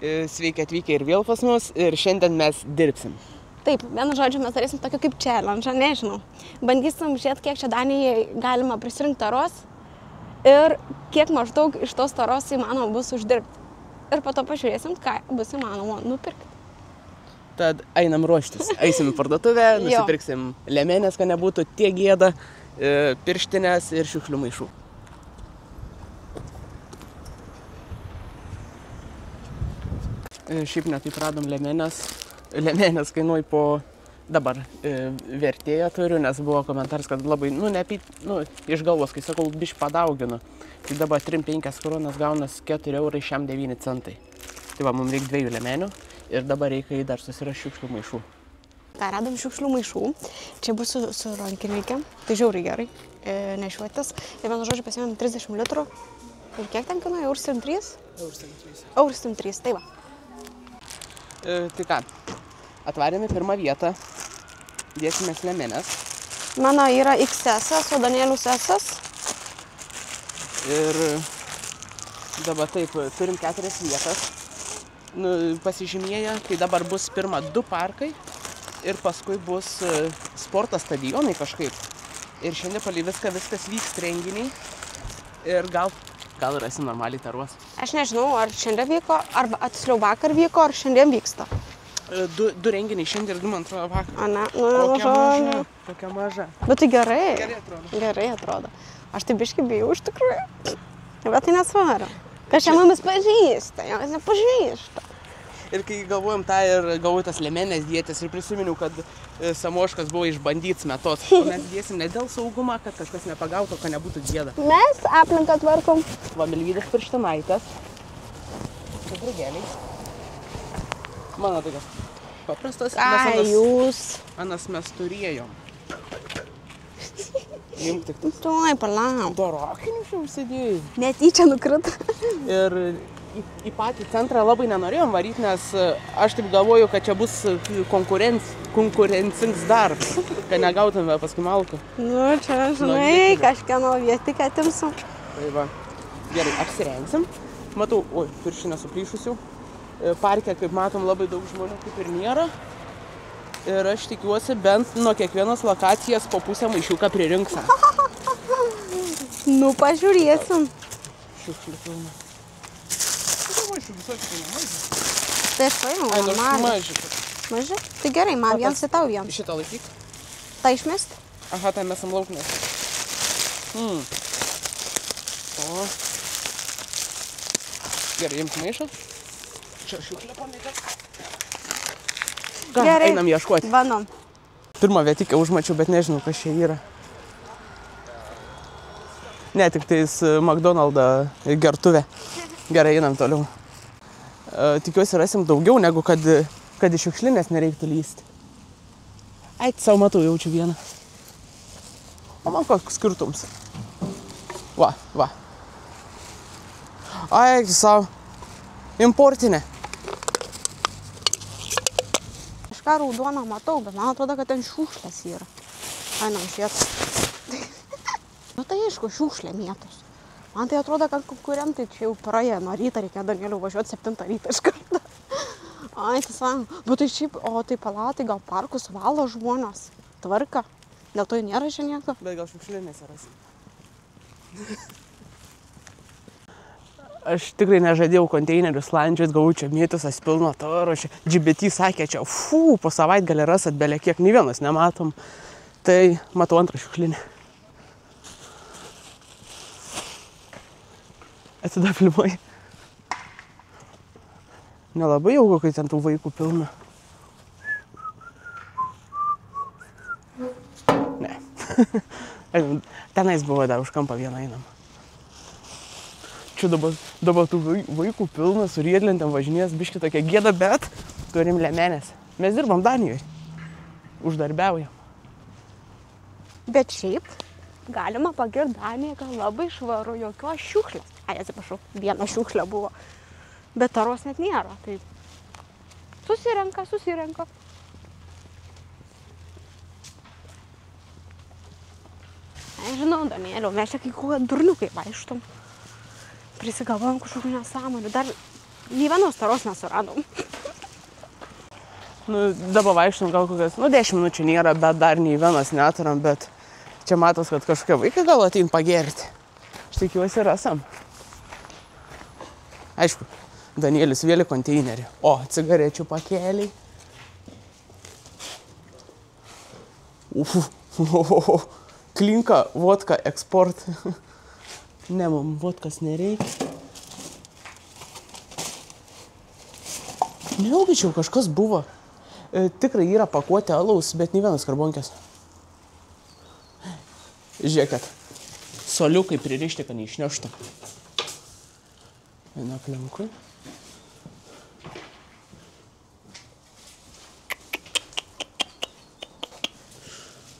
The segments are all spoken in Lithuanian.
Sveiki atvykę ir vėl pas mus ir šiandien mes dirbsim. Taip, vienu žodžiu, mes darysim tokio kaip challenge, nežinau. Bandysim žiūrėti, kiek čia Danijai galima prisirinkti taros ir kiek maždaug iš tos taros įmanoma bus uždirbti. Ir po to pažiūrėsim, ką bus įmanoma nupirkti. Tad einam ruoštis. Eisim į parduotuvę, nusipirksim liemenės, kad nebūtų tiek gėda, pirštinės ir šiukšlių maišų. Šiaip netaip radom liemenės. Liemenės kainuoja po dabar vertėją turiu, nes buvo komentaras, kad labai, iš galvos, kai sakau, biškį padauginu. Tai dabar 3-5 koronas gaunas 4,9 €. Tai va, mums reikia 2 liemenių ir dabar reikia dar susirasti šiukšlių maišų. Ką radom šiukšlių maišų. Čia bus su rankinėkėm. Tai žiauriai gerai nešiuotis. Ir vienu žodžiu pasiėmėm 30 litrų. Ir kiek ten kainuoja? Eurus 3? Eurus 3, tai va. Tai ką, atvarėme pirmą vietą, dėsimės liemenės. Mano yra XS, o Danielius SS. Ir dabar taip, turim 4 vietas pasižymėję, tai dabar bus pirma 2 parkai ir paskui bus sporto stadionai kažkaip. Ir šiandien palei viskas vyks renginiai ir gal rasim normaliai taros. Aš nežinau, ar šiandien vyko, arba tiksliau vakar vyko, ar šiandien vyksta. 2 renginiai šiandien ir 2, man atrodo, vakar. O ne, Kokia maža. Bet tai gerai. Gerai atrodo. Gerai atrodo. Aš tai biškį bijau iš tikrųjų. Bet tai nesvaro. Kas čia mumis pažįsta, jos nepažįsta. Ir kai galvojom tą ir galvoju tas liemenės dėtis ir prisiminiau, kad Samoškas buvo išbandytas metodus. O mes dėsim ne dėl saugumą, kad kažkas nepagautų, kad nebūtų gėda. Mes aplinką tvarkom. Va, Milvydas pirštinaitas. Drugeliai. Mano tokias paprastas. Jūs. Anas mes turėjom. Jums tik tas. Tuoj, palauk. Dorokinius jau užsidėjai. Netyčia nukrito. Ir į patį centrą labai nenorėjom varyti, nes aš taip galvoju, kad čia bus konkurencingas darbas, kad negautume paskui malkų. Nu, čia, žinai, kažkieno vietį atimsim. Tai va, gerai, apsirengsim. Matau, pirštinė suplyšusių. Parke, kaip matom, labai daug žmonių kaip ir nėra. Ir aš tikiuosi, bent nuo kiekvienos lokacijos po pusę maišiuką pririnksim. Nu, pažiūrėsim. Šiukšlių pilna. Tai aš paėmiau, maži. Maži? Tai gerai, man vienas ir tau vienas. Šitą laikyk. Tai išmest? Aha, tai mes esam lauknės. O. Gerai, imk maišą. Čia šiukšlę pamėgę. Gerai. Einam ieškoti. Bandom. Pirmą vietikę užmačiau, bet nežinau, kas čia yra. Ne, tik tais McDonald's gertuvė. Gerai, einam toliau. Tikiuosi rasim daugiau, negu kad iš šiukšlinės nereiktų lysti. Eit, savo matau, jaučiu vieną. O man koks skirtums. Va. Eik, savo. Importinė. Aš ką raudoną matau, bet man atrodo, kad ten šiukšlės yra. Einam žiūrėti. Nu tai aišku, šiukšlė mėtos. Man tai atrodo, kad konkurentai čia jau praėjo nuo ryto, reikia Danielių važiuoti 7 ryto iš karto. Ai, tai sąjung. Bet tai šiaip, tai palatai, gal parkus valo žmonės. Tvarka. Dėl to nėra čia nieko. Bet gal šiukšlinėse rasi. Aš tikrai nežadėjau konteinerius landžiot, gavau čia mėtusas pilno taro. GBT sakė čia, po savaitgalį rasit belė kiek, nei vienas nematom. Tai matau antrą šiukšlinę. Atsida filmuoji. Nelabai jauku, kai ten tų vaikų pilna. Ne. Tenais buvo dar už kampą vieną einam. Čia dabar tų vaikų pilna, su riedlentėm važinės, biški tokia gėda, bet turim liemenės. Mes dirbam Danijoje. Uždarbiaujam. Bet šiaip galima pagirti Daniją, kad labai švaru, jokios šiukšlės. Ai, atsiprašau, viena šiukšlė buvo. Bet taros net nėra. Tai susirenka. Ai, žinau, Danieliau, mes čia kai kuo durniukai vaikštom. Prisigalvojom kažkokių nesąmonių. Dar Nė vienos taros nesuradom. Nu, dabar vaikštam gal kokias, 10 minučių nėra, bet dar nei vienas neturam, bet čia matos, kad kažkokie vaikai gal atein pagerti. Aš tikiuosi rasam. Aišku, Danielis vėl į konteinerį. O, cigarečių pakeliai. Klinka, vodka, eksport. Ne, man vodkas nereikia. Neaugičiau, kažkas buvo. Tikrai yra pakuotė alaus, bet nei vienas karbonkės. Žiūrėkit, soliukai pririšti, kad neišneštų. Viena aplinkui.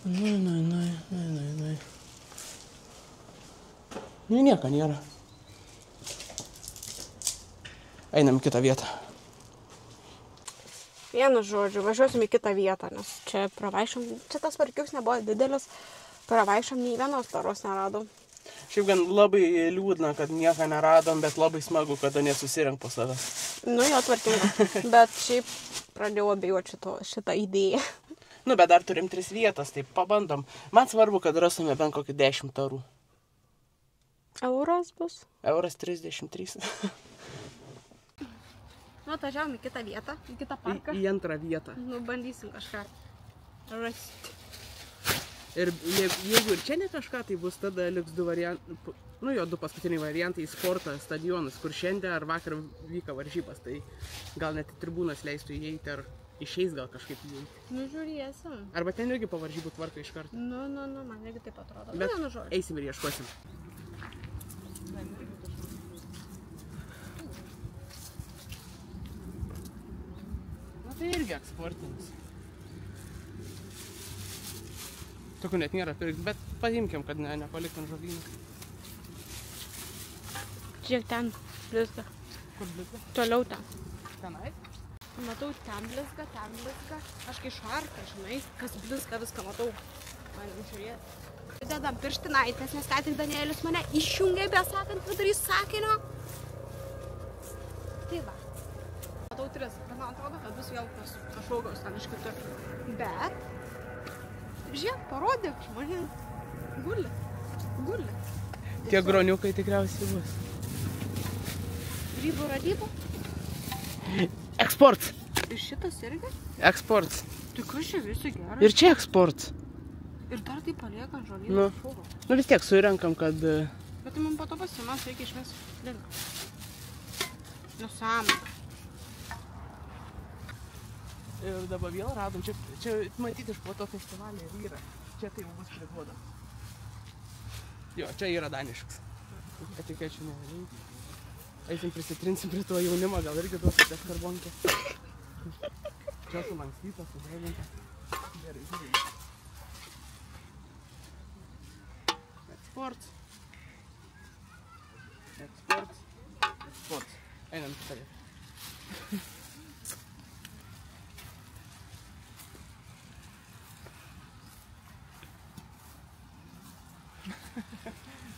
Nai. Nieko nėra. Einam į kitą vietą. Vienu žodžiu, važiuosim į kitą vietą, nes čia pravaišom, čia tas parkius nebuvo didelis, pravaišom nei vienos taros neradom. Šiaip gan labai liūdna, kad nieko neradom, bet labai smagu, kad nesusirink po savęs. Nu jo, tvarkinga, bet šiaip pradėjau abejoti šitą idėją. Nu, bet dar turim 3 vietas, tai pabandom. Man svarbu, kad rastume bent kokį 10 tarų. Euras bus? Euras 33. Nu, atvažiavom į kitą vietą, į kitą parką. Į antrą vietą. Nu, bandysim kažką rasti. Ir jeigu ir čia ne kažką, tai bus tada liks 2 variantai, nu jo 2 paskutiniai variantai, sporto stadionas, kur šiandien ar vakar vyka varžybas, tai gal net į tribūnas leistų įeiti ar išeis gal kažkaip įeiti. Nu, žiūrėsim. Arba ten irgi po varžybų tvarka iš karto. Nu, man irgi taip atrodo. Bet nu, žodžiu. Eisim ir ieškosim. Na tai irgi eksportinis. Tokių net nėra pirkti, bet paimkim, kad nepaliktum žolynų. Žiūrėk, ten blizga. Kur blizga? Toliau ten. Tenai? Matau, ten blizga. Aš kai šarka, žinai, kas blizga, viską matau. Man žiūrėt. Dedam pirštinaitės, nes ką tik Danielis mane išjungė, besakant vidury sakinio. Tai va. Matau 3, bet man atrodo, kad bus vėl kažkokios ten iš kitur. Bet, žiūrėk, parodyk žmonėm. Guli. Tie groniukai tikriausiai bus. Grybų radybų? Eksport! Ir šitas irgi? Eksport. Tai kas čia visi gerai? Ir čia eksport. Ir dar tai palieka žolynų Nu. šūro. Nu vis tiek surenkam, kad... Bet tai man po to pasimas reikia išmės link. Nu, sąmonė. Ir dabar vėl radom. Čia matyti iš po to festivalį ir yra. Čia tai jau bus priduoda. Jo, čia yra daniškas. Etikečių nereikia. Eisim prisitrinsim prie to jaunimo, gal irgi duosit tas karbonkė. Čia sulankstyta, sudėlinta. Gerai, žiūrėjai. Eksport. Einam kitą vietą.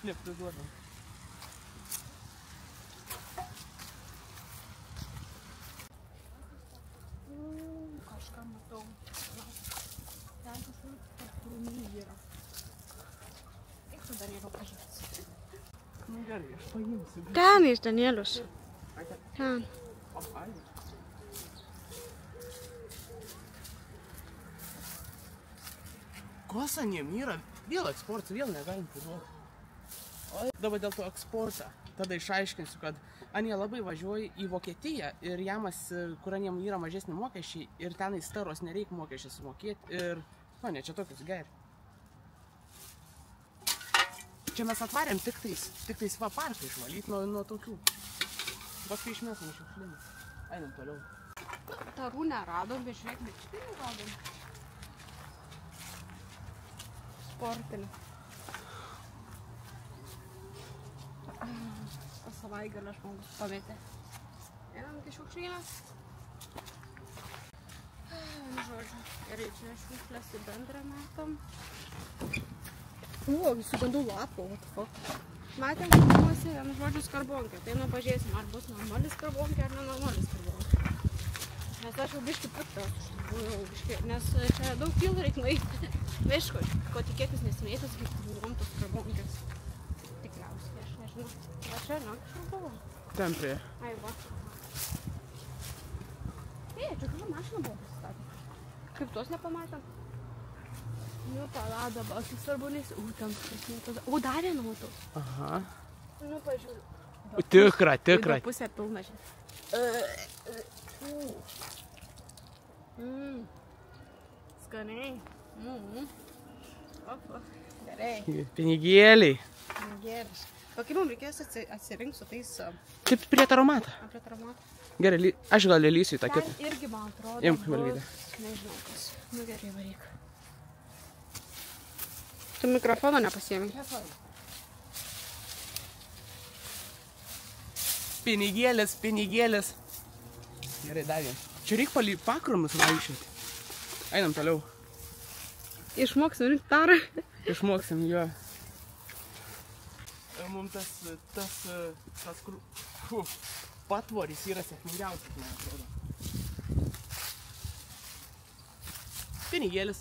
Nepriduodam. Kažką matau. Ten kažkur krūmynė yra. Eik su Danieliu pažiūrėsi. Nu gerai, aš paimsiu. Ten iš Danielius. Ten. Kosa nemyra, vėl eksportas, vėl negalim priduoti. O dabar dėl to eksportą. Tada išaiškinsiu, kad Anie labai važiuoja į Vokietiją ir jamas, kur Aniem yra mažesni mokesčiai ir tenai staros nereikia mokesčiai sumokėti ir, nu, ne, čia tokius geri. Čia mes atvarėm tik tais va parką išvalyti nuo tokių. Paskui išmėsam iš šiukšlynų. Einam toliau. Tarų neradom, bet žiūrėk, mėgštinių radom. Sportinį. Savaitgalio žmogus pametė. Einam iki šiukšlynas. Žodžiu, gerai, čia šiukšlės į bendrą metam. Visi gandų lapų, what the fuck. Matėm, namuose, vienu žodžiu, skarbonkė. Tai nu pažiūrėsim, ar bus normali skarbonkė, ar nenormali skarbonkė. Nes aš jau biškį piktas, nes čia daug kilų reikia nueiti. Aišku, ko tikėtis nesimėtis, kaip buvom tos skarbonkės. Tikriausiai, aš nežinau. Va čia, ne, kažkur buvo. Ten prie. Ai, va. Ei, čia kažkur mašina buvo pasistatė. Kaip tuos nepamatėm? Nu, palada, balsas svarbu nes... ten kažkas. Dar vieną matau. Aha. Nu, pažiūrėjau. Tikra. Pusė pilna čia. Skaniai. Gerai. Pinigėliai. Pinigėlis. O kaip mums reikės atsirinkti su tais... Taip prie taromatą. Prie taromatą. Gerai, aš gal lįsiu į tą kitą. Ten irgi, man atrodo, Imk, Valgytė. Nežinau kas. Nu gerai, varyk. Tu mikrofono nepasiėmei? Pinigėlis. Gerai, dar vien. Čia reikia palį pakrumus vaikščioti. Einam toliau. Išmoksim rinkti tarą. Išmoksim, jo. Mums tas patvoris yra sėkmingiausias, man atrodo. Pinigėlis.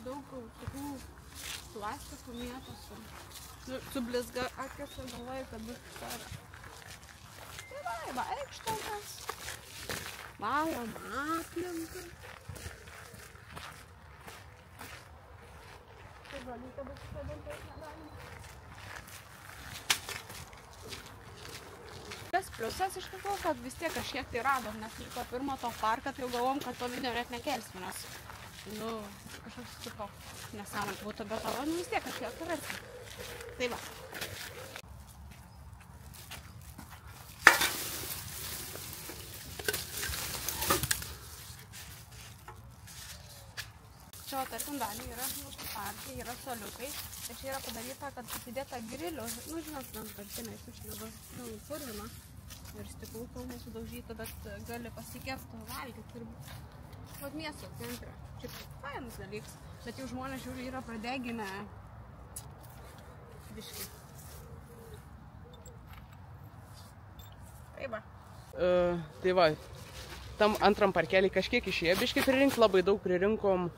Daug tokių plastikų mėtos. Sublizga akis ir galvoju, kad bus tarą. Tai va, aikštelės. Valom aplinką. Tai valyta bus padinti, negalima. Tas pliusas iš tikrųjų, kad vis tiek kažkiek tai radom, nes po pirmo to parką tai jau galvom, kad to video net nekelsim, nes nu, kažkoks tipo nesąmonė būtų, bet nu vis tiek kažkiek tai rasim. Tai va. Čia, tarkim, dalį yra parkai, yra soliukai. Ir čia yra padaryta, kad susidėta grilių. Nu, žinot, kartinai, su čia dabar purvina. Ir stiklų kalnai sudaužyta, bet gali pasikepti, valgyti ir vat miesto centre. Čia fainas dalyks. Bet jau žmonės žiūri yra pradeginę biškį. Tai va. Tai va, tam antram parkelį kažkiek išėjo biškį pririnkti, labai daug pririnkom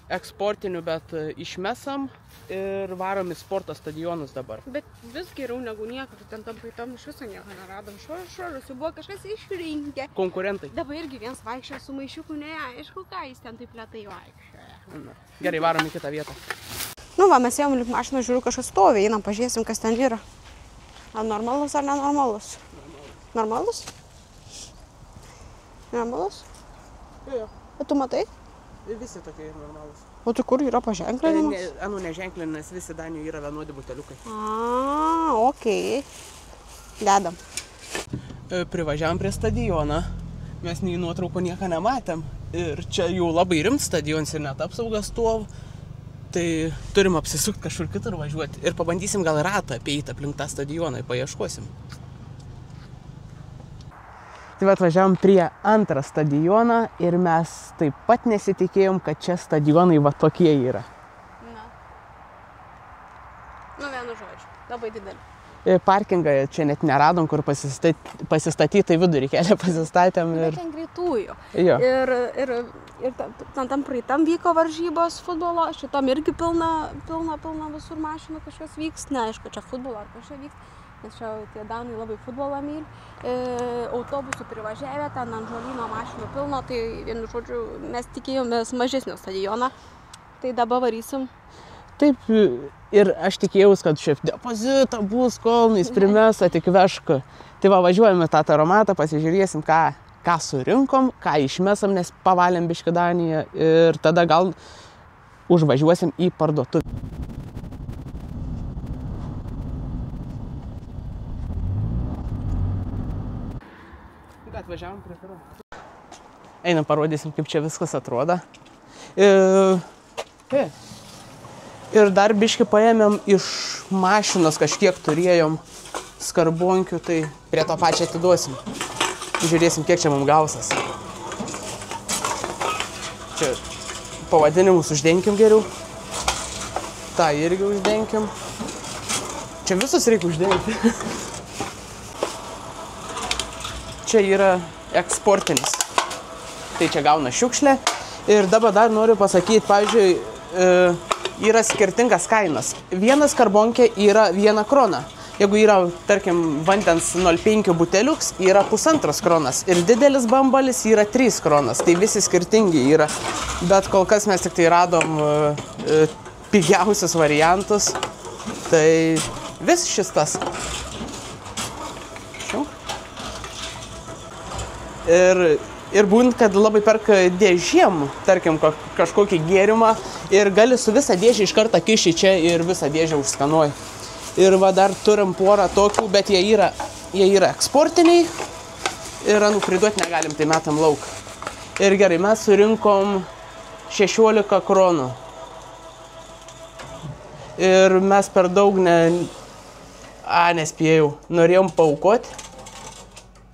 eksportinių, bet išmesam ir varom į sporto stadionus dabar. Bet vis geriau negu nieko, ten tam praeitam iš viso nieko neradom. Šuolius jau buvo kažkas išrinkę. Konkurentai. Dabar irgi viens vaikščioja su maišiuku, neaišku, ką jis ten taip lėtai vaikščioja. Gerai, varom į kitą vietą. Nu va, mes jau link mašiną žiūriu, kažkas stovi, einam, pažiūrėsim, kas ten yra. Ar normalus, ar nenormalus? Normalus? Normalus? Jo. Bet tu matai? Visi tokie normalūs. O tai kur yra paženklinimas? Neženklinimas, visi Danijoje yra vienodi buteliukai. Okei. Dedam. Privažiavom prie stadioną. Mes nei nuotraukų nieko nematėm. Ir čia jau labai rimtas stadionas ir net apsaugas stovi. Tai turim apsisukti kažkur kitur važiuoti. Ir pabandysim gal ratą apeiti aplink tą stadioną, paieškosim. Tai va, atvažiavom prie antrą stadioną ir mes taip pat nesitikėjom, kad čia stadionai va tokie yra. Na. Nu, vienu žodžiu. Labai didelį. Parkingą čia net neradom, kur pasistatyti, tai vidurį kelią pasistatėm. Bet ten greitųjų. Jo. Ir tam praeitam vyko varžybos futbolo, šitam irgi pilna visur mašinų kažkas vyks. Neaišku, čia futbolo ar kažkas vyks. Nes čia tie danai labai futbolą myli. Autobusų privažiavę, ten ant žolyno mašinų pilno, tai vienu žodžiu mes tikėjomės mažesnio stadioną. Tai dabar varysim. Taip, ir aš tikėjausi, kad šiaip depozitą bus, kol jis primesa, tik vežk. Tai va, važiuojame tą taromatą, pasižiūrėsim, ką surinkom, ką išmesam, nes pavalėm biškį Daniją ir tada gal užvažiuosim į parduotuvę. Atvažiavom prie taromato. Einam, parodysim, kaip čia viskas atrodo. Ir dar biškį paėmėm iš mašinos, kažkiek turėjom skarbonkių, tai prie to pačią atiduosim. Žiūrėsim, kiek čia mums gausas. Čia pavadinimus uždenkim geriau. Ta irgi uždenkim. Čia visus reikia uždengti. Čia yra eksportinis. Tai čia gauna šiukšlę. Ir dabar dar noriu pasakyti, pavyzdžiui, yra skirtingas kainas. Vienas karbonkė yra 1 krona. Jeigu yra, tarkim, vandens 0,5 buteliuks, yra 1,5 kronas. Ir didelis bambalis yra 3 kronas. Tai visi skirtingi yra. Bet kol kas mes tik tai radom pigiausius variantus. Tai vis šis tas. Ir būtent, kad labai perka dėžėm, tarkim, kažkokį gėrimą ir gali su visą dėžę iš karto kišti čia ir visą dėžę užskanuoji. Ir va dar turim porą tokių, bet jie yra eksportiniai ir priduoti negalim, tai metam lauk. Ir gerai, mes surinkom 16 kronų. Ir mes per daug nespėjau. Norėjom paaukoti,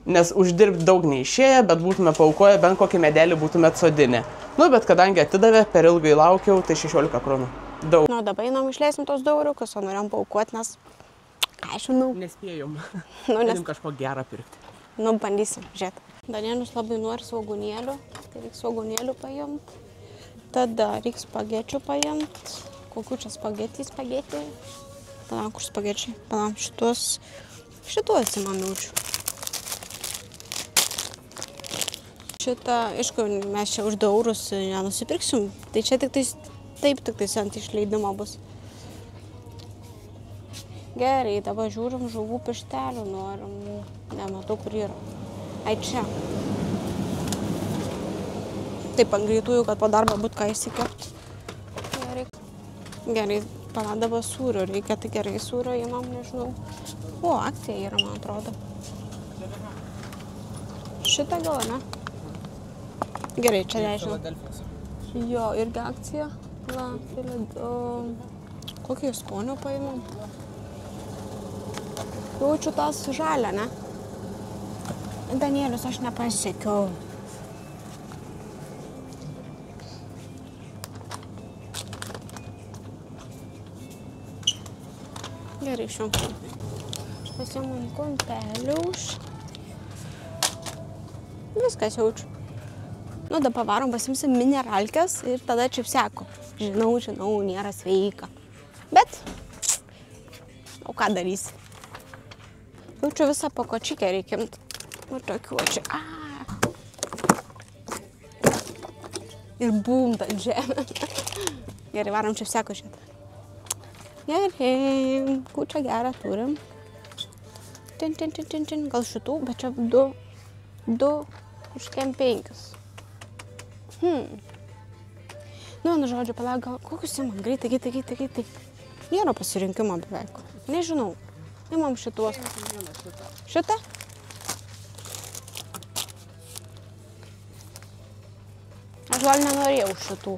nes uždirbti daug neišėjo, bet būtume paaukoję, bent kokį medelį būtume atsodinę. Nu, bet kadangi atidavė, per ilgai laukiau, tai 16 kronų. Daug. Nu, dabar einam išleisim tos dauriukus, o norėjom paaukoti, nes, ką aš žinau. Nespėjom. Nes kažko gerą pirkti. Nu, bandysim, žiūrėt. Danielius labai nori svogūnėlių, tai reiks svogūnėlių paimti. Tada reiks spagečių paimti. Kokių čia spagetį? Palauk, kur spagečiai? Palauk, šitos įmamiučių. Šitą, aišku, mes čia už eurus nenusipirksim, tai čia tik tais ant išleidimo bus. Gerai, dabar žiūrim žuvų pirštelių, norim, nematau, kur yra. Ai, čia. Taip, ant greitųjų, kad po darbą būt ką įsikepti. Gerai, pala dabar sūrio reikia, tai gerai sūrio įmam, nežinau. O, akcija yra, man atrodo. Šitą gal, ne? Gerai, čia nežinau. Jo, irgi akcija. Na, kokį skonio paimam? Jaučiu tas žalia, ne? Danielius, aš nepasiekiau. Gerai, šiandien. Pasiimam kumpelius. Viskas jaučiu. Nu, dabar pavarom, pasimsim mineralkės ir tada čipseko. Žinau, nėra sveika. Bet, o ką darysi? Jaučiu visą pakočikę reikimt. Ir tokiu čia. Ir bum, tą žemę. Gerai, varom čipseko šitą. Gerai, kučią gerą turim. Gal šitų, bet čia du už kem 5. Nu, žodžiu, palauk, gal kokius imam? Greitai. Nėra pasirinkimo beveik. Nežinau. Imam šituos. Šitą? Aš gal nenorėjau šitų.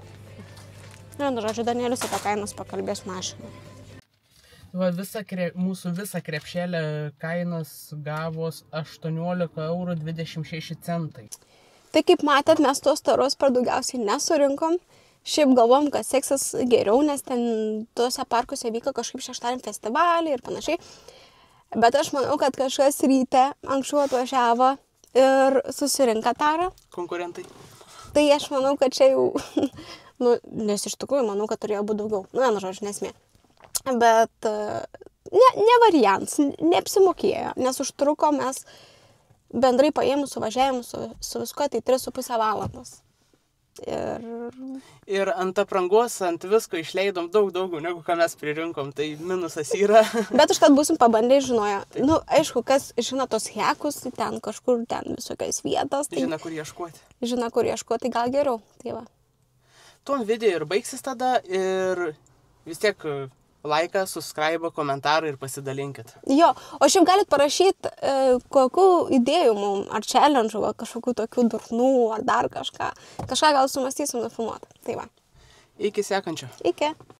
Nu, žodžiu, Danielius apie kainas pakalbės mašiną. Mūsų visą krepšelę kainas gavos 18,26 €. Tai kaip matėt, mes tuos tarus per daugiausiai nesurinkom. Šiaip galvom, kad seksis geriau, nes ten tuose parkuose vyko kažkaip šeštadienį festivaliai ir panašiai. Bet aš manau, kad kažkas ryte anksčiau atvažiavo ir susirinka tarą. Konkurentai. Tai aš manau, kad čia jau, nes iš tikrųjų manau, kad turėjo būti daugiau. Vienu žodžiu, nesmė. Bet ne variants, neapsimokėjo, nes užtruko mes bendrai paėmus suvažiavimu su visko, tai 3,5 valandos. Ir ant aprangos, ant visko išleidom daug daugiau, negu ką mes pririnkom, tai minusas yra. Bet užtat būsim pabandė, žinojo. Nu, aišku, kas žino tos hekus, ten kažkur, ten visokiais vietas. Tai žino, kur ieškoti. Žino, kur ieškoti, tai gal geriau. Tai va. Tuom video ir baigsis tada ir vis tiek laiką, subscribe, komentarą ir pasidalinkit. Jo, o šiaip galit parašyti, kokių idėjų mums, ar challenge, kažkokių tokių durnų, ar dar kažką. Kažką gal sumastysim nufilmuoti. Tai va. Iki sekančio. Iki.